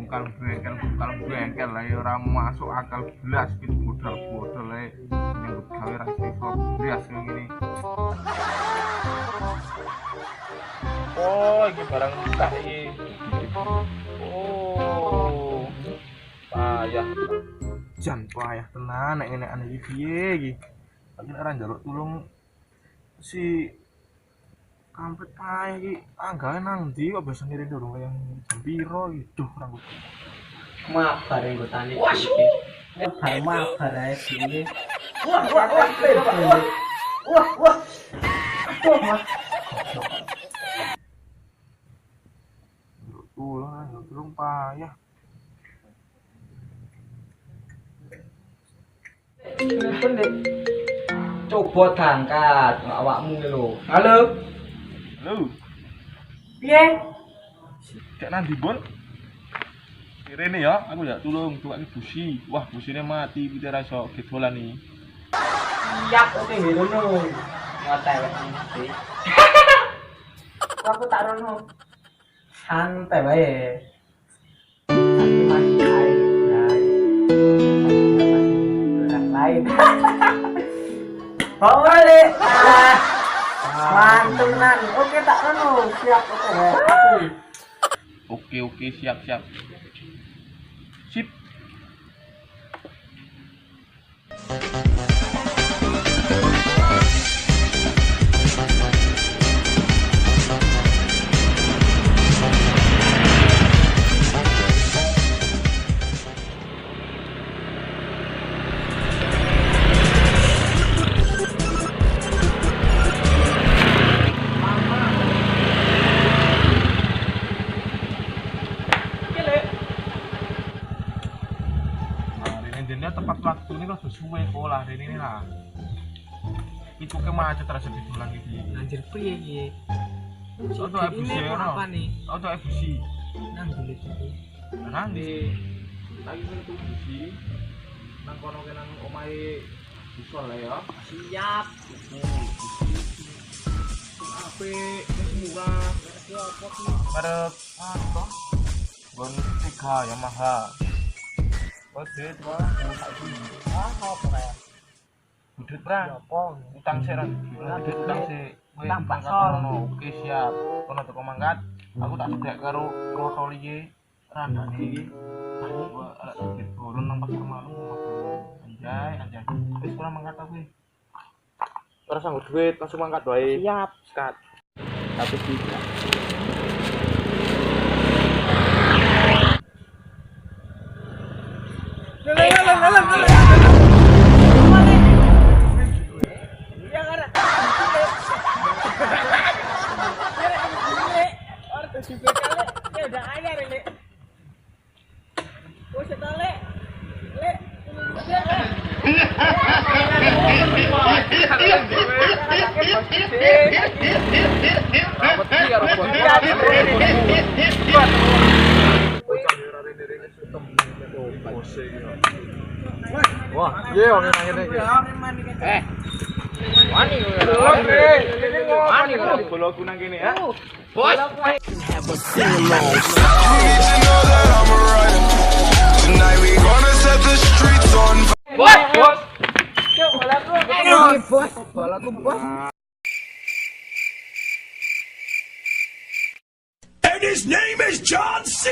bengkel lah ya ora masuk akal belas gitu bodol ae nyambut gawe ra iso belas ngene. Oh, iki barang tak iki. Oh. Payah. Jan payah tenan nek ngene iki piye iki. Tapi ora njaluk tulung si kampret payah iki. Anggawe nang ndi kok bisa ngirim durung yang jam piro iki. Duh, rambut. Mabar yang gue tani iki. Mabar ae iki. Wah. Tulung payah. Telepon deh. Coba diangkat awakmu lho. Halo. Piye? Cek nang ndi, Bon? Rene ya, aku ya tulung tuwake busi. Wah, busine mati pite ra iso gedolan iki. Siap oke ngono. Ngotewek iki. Aku tak rono. Santai wae. Tapi masih lain. Boleh. Mantunan. Oke tak rono. Siap oke. Oke, siap. Sip. Dene tepat waktu ini kok sesuai pola ini lah. Itu ke macet terasa ditulang iki. Anjir piye iki? Auto ebusi apa nih? Auto ebusi. Nang dulu iki. Nang di lagi mentu ebusi. Nang kono ke nang omahe Busol lah ya. Siap. Ape wis murah. Apa ki? Arep apa? Bon 3 Yamaha. Oke, Pak. Apa kaya? Budut, Bang. Apa? Utang sik, Ran. Utang sik. Tambah sono. Oke, siap. Kono teko mangkat. Aku tak sedek karo krotol iki. Randane iki. Aku arek sedikit turun nang pasar malu. Anjay. Wis ora mangkat aku. Ora sanggup duit, langsung mangkat wae. Siap. Skat. Tapi tidak. Wah, iya orang akhirnya gitu. Wani kok bola aku nang kene ya. Bos. Bos. Bolaku bos. And his name is John C.